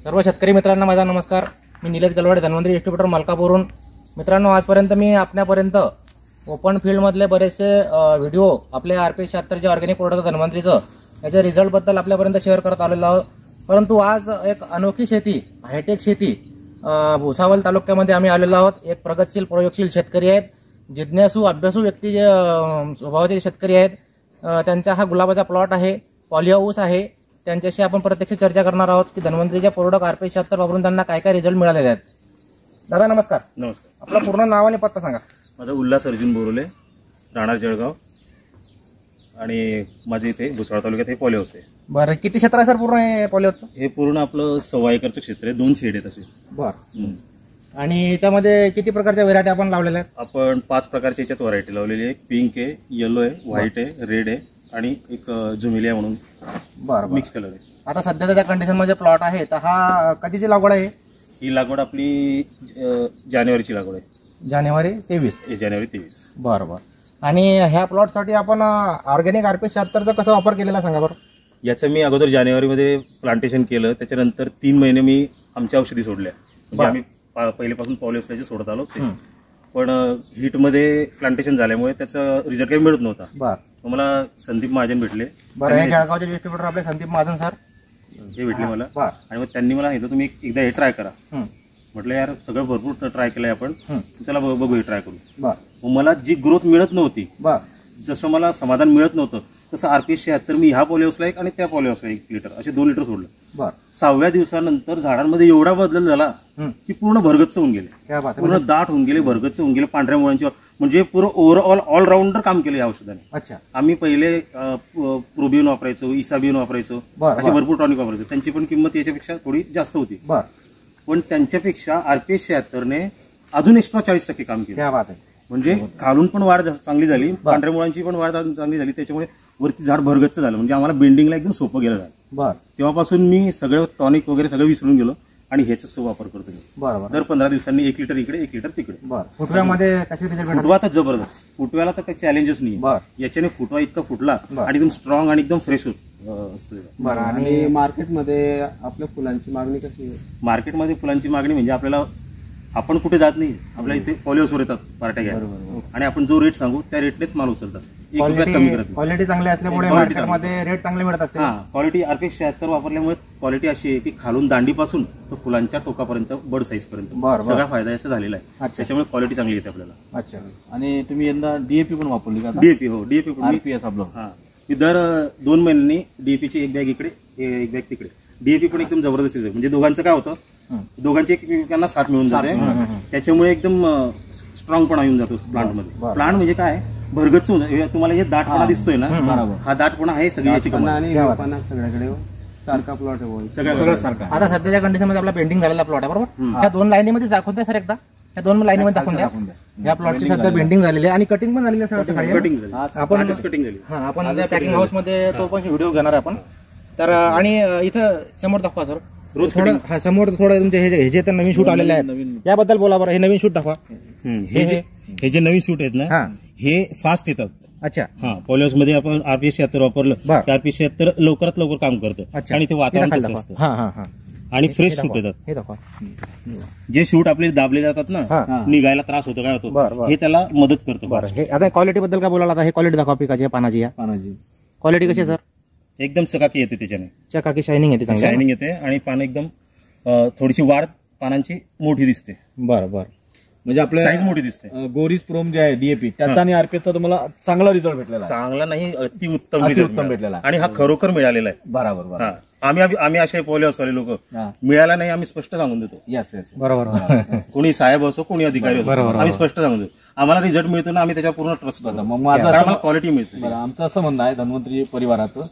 सर्व शेतकरी मित्रांना माझा नमस्कार. मी निलेश गलवाडे, धन्वंतरी डिस्ट्रीब्युटर मलकापूरहून. मित्रांनो, आजपर्यंत मी आपल्यापर्यंत ओपन फील्डमधले बरेचसे व्हिडिओ आपले RPS 76 जे ऑर्गॅनिक प्रोडक्ट धन्वंतरीचं याच्या रिझल्टबद्दल आपल्यापर्यंत शेअर करत आलेलो आहोत. परंतु आज एक अनोखी शेती, हायटेक शेती भुसावळ तालुक्यामध्ये आम्ही आलेलो आहोत. एक प्रगतशील प्रयोगशील शेतकरी आहेत, जिज्ञासू अभ्यासू व्यक्ती जे स्वभावाचे शेतकरी आहेत. त्यांचा हा गुलाबाचा प्लॉट आहे, पॉलिहाऊस आहे. त्यांच्याशी आपण प्रत्यक्ष चर्चा करणार आहोत की धन्वंतरीचे प्रोडक्ट RPS 76 वापरून त्यांना काय काय रिझल्ट मिळालेले आहेत. दादा नमस्कार. नमस्कार. आपलं पूर्ण नाव आणि पत्ता सांगा. माझा उल्हास अर्जुन बोरोले, राहणार जळगाव, आणि माझे इथे भुसावळ तालुक्यात हे पॉलिहाऊस आहे. बरं, किती क्षेत्र आहे सर पूर्ण हे पॉलिहाऊसचं? हे पूर्ण आपलं 1.25 एकरचं क्षेत्र आहे. 2 शेड आहेत असे. बरं. आणि याच्यामध्ये किती प्रकारच्या व्हेरायटी आपण लावलेल्या आहेत? आपण 5 प्रकारच्या याच्यात व्हरायटी लावलेली आहे. पिंक आहे, येलो आहे, व्हाईट आहे, रेड आहे आणि एक झुमिलिया म्हणून बरं मिक्स कलर आहे. आता सध्या त्याच्या कंडिशनमध्ये प्लॉट आहे, तर हा कधीची लागवड आहे? ही लागवड आपली जानेवारीची लागवड आहे. जानेवारी 23. जानेवारी 23. बरं. आणि ह्या प्लॉटसाठी आपण ऑर्गॅनिक RPS 76चा कसा वापर केलेला सांगा बरं. याचं मी अगोदर जानेवारीमध्ये प्लांटेशन केलं. त्याच्यानंतर 3 महिने मी आमच्या औषधी सोडल्या. म्हणजे आम्ही पहिल्यापासून पॉलिहाऊसला सोडत आलो ते, पण हीटमध्ये प्लांटेशन झाल्यामुळे त्याचा रिझल्ट काही मिळत नव्हता. बरं. मला संदीप महाजन भेटले. बरं, हे जळगावचे डिस्ट्रीब्युटर आपले संदीप महाजन सर हे भेटले मला. आणि मग त्यांनी मला सांगितलं तुम्ही एकदा हे ट्राय करा. म्हटलं यार सगळं भरपूर ट्राय केलंय आपण, चला बघू हे ट्राय करू. मग मला जी ग्रोथ मिळत नव्हती, जसं मला समाधान मिळत नव्हतं, तसं RPS 76 मी ह्या पॉलिहाऊसला एक आणि त्या पॉलिहाऊसला 1 लिटर असे 2 लिटर सोडलं. 6व्या दिवसानंतर झाडांमध्ये एवढा बदल झाला की पूर्ण भरगच्च होऊन गेले, पूर्ण दाट होऊन गेले, भरगच्च होऊन गेले, पांढऱ्या मुळांची, म्हणजे पूर्ण ओव्हरऑल ऑलराऊंडर काम केलं या औषधाने. अच्छा. आम्ही पहिले प्रोबियन वापरायचो, इसाबियन वापरायचो, असे भरपूर टॉनिक वापरायचो. त्यांची पण किंमत याच्यापेक्षा थोडी जास्त होती, पण त्यांच्यापेक्षा RPS 76ने अजून एक्स्ट्रा 40% काम केलं. म्हणजे खालून पण वाढ चांगली झाली, पांढऱ्या मुळांची पण वाढ चांगली झाली, त्याच्यामुळे वरती झाड भरगच्च झालं. म्हणजे आम्हाला बेंडिंगला एकदम सोपं गेलं झालं. तेव्हापासून मी सगळं टॉनिक वगैरे सगळं विसरून गेलो आणि ह्याचाच वापर करतो मी. दर 15 दिवसांनी 1 लिटर इकडे 1 लिटर तिकडे. फुटव्यामध्ये कसे रिझल्ट? फुटवा तर जबरदस्त. फुटव्याला तर काही चॅलेंजच नाही. याच्याने फुटवा इतका फुटला आणि एकदम स्ट्रॉंग आणि एकदम फ्रेश असतो. आणि मार्केटमध्ये आपल्या फुलांची मागणी कशी आहे? मार्केटमध्ये फुलांची मागणी म्हणजे आपल्याला, आपण कुठे जात नाही, आपल्या इथे पॉलिहाऊसवर येतात पार्ट्या घ्यायला आणि आपण जो रेट सांगू त्या रेटनेच माल उचलतात. 1 रुपयात कमी करत. क्वालिटी चांगली असल्यामुळे मार्केटमध्ये रेट चांगले मिळत असते. क्वालिटी RPS 76 वापरल्यामुळे क्वालिटी अशी आहे की खालून दांडीपासून तर फुलांच्या टोकापर्यंत, बड साईज पर्यंत सगळा फायदा याचा झालेला आहे. त्याच्यामुळे क्वालिटी चांगली येते आपल्याला. अच्छा. आणि तुम्ही यंदा DAP पण वापरली का? DAP हो, DAP RPS आपलं. हा, मी दर 2 महिन्यांनी DAP ची 1 बॅग इकडे 1 बॅग तिकडे. DAP पण एकदम जबरदस्त आहे. म्हणजे दोघांचं काय होतं, दोघांची एकमेकांना साथ मिळून जाते, त्याच्यामुळे एकदम स्ट्रॉंगपणा येऊन जातो प्लांटमध्ये. प्लांट म्हणजे काय, भरगच्च होऊन, तुम्हाला हे दाटपणा दिसतोय ना, हा दाटपणा आहे सगळी याची कमाल. आणि सगळ्याकडे सारखा प्लॉट आहे, सगळं सारखा. आता सध्याच्या कंडिशनमध्ये आपला पेंटिंग झालेला प्लॉट आहे बरोबर. ह्या 2 लाईनीमध्ये दाखवून द्या सर एकदा. ह्या 2 लाईनीमध्ये दाखवून द्या. या प्लॉटची सध्या पेंटिंग झालेली आहे आणि कटिंग पण झालेली आहे. आपण कटिंग झाली. हा, आपण त्या पॅकिंग हाऊस मध्ये तो पण व्हिडिओ घेणार आहे आपण. तर आणि इथं समोर दाखवा सर, रोज थोडं. हा, समोर थोडं तुमचे हे जे नवीन शूट आलेले आहेत याबद्दल बोला बरं. हे नवीन शूट दाखवा. हे जे नवीन शूट आहेत ना, हे फास्ट येतात. अच्छा. हा, पॉलिहाऊस मध्ये आपण RPS 76 वापरलं, RPS 76 लवकरात लवकर काम करतं आणि ते वातावरण कसं असतं आणि फ्रेश शूट येतात. हे दाखवा. जे शूट आपले दाबले जातात ना, निघायला त्रास होतो, काय होतो, हे त्याला मदत करतं. हे आता क्वालिटी बद्दल काय बोलायला, आता हे क्वालिटी दाखवा पिकाची पानाची. या पानाची क्वालिटी कशी आहे सर? एकदम चकाकी येते, त्याच्याने चकाकी शायनिंग येते, चांगली शायनिंग येते आणि पानं एकदम थोडीशी वाढ पानांची मोठी दिसते. बरं. म्हणजे आपल्या साईज मोठी दिसते. गोरीज प्रोम जे आहे DAP त्याचा आणि RPSचा तुम्हाला चांगला रिझल्ट भेटलेला आहे. चांगला नाही, अतिउत्तम भेटलेला आणि हा खरोखर मिळालेला आहे. बरोबर. आम्ही असे पॉलिहाऊसवाले लोक, मिळाला नाही आम्ही स्पष्ट सांगून देतो. यस. बरोबर. कोणी साहेब असो, कोणी अधिकारी असो, आम्ही स्पष्ट सांगून देतो. आम्हाला रिझल्ट मिळतो ना, आम्ही त्याच्यावर पूर्ण ट्रस्ट करतो. मग माझं क्वालिटी मिळते. आमचं असं म्हणणं आहे धन्वंतरी परिवाराचं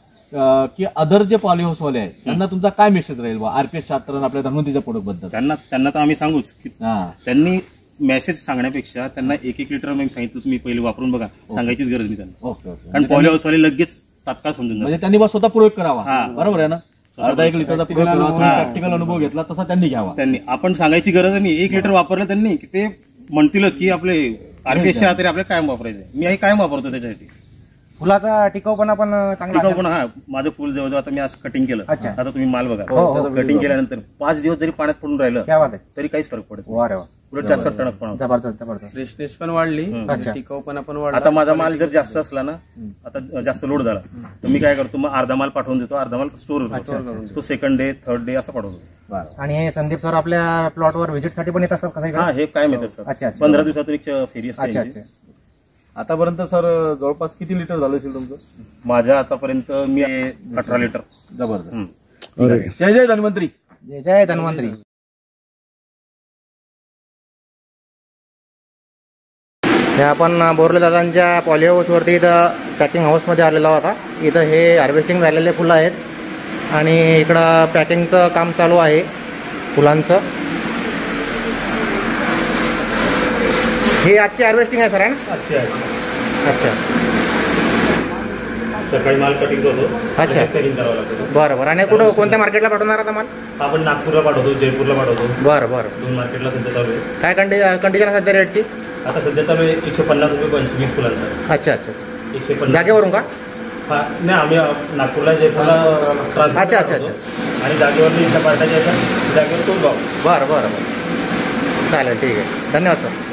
की अदर जे पॉलिहाऊसवाले आहेत त्यांना तुमचा काय मेसेज राहील RPS 76 आपल्या धन्वंतरीच्या प्रोडक्ट बद्दल? त्यांना तर आम्ही सांगूच की त्यांनी मेसेज सांगण्यापेक्षा त्यांना 1 लिटर मी सांगितलं तुम्ही पहिले वापरून बघा, सांगायचीच गरज नाही त्यांना. कारण पॉलिहाऊसवाले लगेच तात्काळ समजून, म्हणजे त्यांनी बस स्वतः प्रयोग करावा. बरोबर आहे ना? अर्धा 1 लिटरचा प्रयोग करावा, प्रॅक्टिकल अनुभव घेतला तसा त्यांनी घ्यावा. आपण सांगायची गरज नाही. 1 लिटर वापरलं त्यांनी की ते म्हणतीलच की आपले RPS 76 आपल्याला कायम वापरायचं. मी कायम वापरतो त्याच्यासाठी. फुलाचा टिकाऊपणा पण चांगला टिकाऊ असेल. पण हा माझं फुल जवळजवळ आता मी आज कटिंग केलं. अच्छा. आता तुम्ही माल बघा. हो, हो. कटिंग केल्यानंतर 5 दिवस जरी पाण्यात पडून राहिलं क्या बात आहे. तरी काहीच फरक पडत नाही. वा रे वा. उलट जास्त टणकपणा होतो. जबरदस्त जबरदस्त. फ्रेशनेस पण वाढली, अच्छा. टिकाऊपणा पण वाढला. आता माझा माल जर जास्त असला ना, आता जास्त लोड झाला तर मी काय करतो, मग अर्धा माल पाठवून देतो, अर्धा माल स्टोर करतो. तो सेकंड डे थर्ड डे असं पाठवतो. आणि हे संदीप सर आपल्या प्लॉटवर व्हिजिट साठी पण येत असतात कसं हा, इकडे? हे काय मिळतात सर. अच्छा, अच्छा. 15 दिवसातून एक फेरी असते अच्छा यांची. अच्छा. आतापर्यंत सर जवळपास किती लिटर झालं असेल तुमचं? माझ्या आतापर्यंत मी 18 लिटर. जबरदस्त. हम्म. जय जय धन्वंतरी. जय जय धन्वंतरी. हे आपण बोरले दादांच्या पॉलिहाऊसवरती इथं पॅकिंग हाऊसमध्ये आलेला होता. इथं हे हार्वेस्टिंग झालेले फुलं आहेत आणि इकडं पॅकिंगचं काम चालू आहे फुलांचं. हे आजची हार्वेस्टिंग आहे सर, आहे ना? अच्छा. सकाळी माल कटिंग करतो. अच्छा. पॅकिंग करावं लागतं. बरं बरं. आणि कुठं कोणत्या मार्केटला पाठवणार आता माल? आपण नागपूरला पाठवतो, जयपूरला पाठवतो. बरं बरं. 2 मार्केटला सध्या चालू आहे. काय कंडिशन आहे सध्या रेटची? आता सध्या चालू आहे 150 रुपये 20 फुलांचा. अच्छा अच्छा अच्छा. 150 जागेवरून का? हा, नाही, आम्ही नागपूरला जयपूरला ट्रान्सफर अच्छा, अच्छा, करतो. आणि जागेवर इथल्या पार्ट्याच्या जागेवर तो गाव. बरं बरं बरं. चालेल, ठीक आहे. धन्यवाद सर.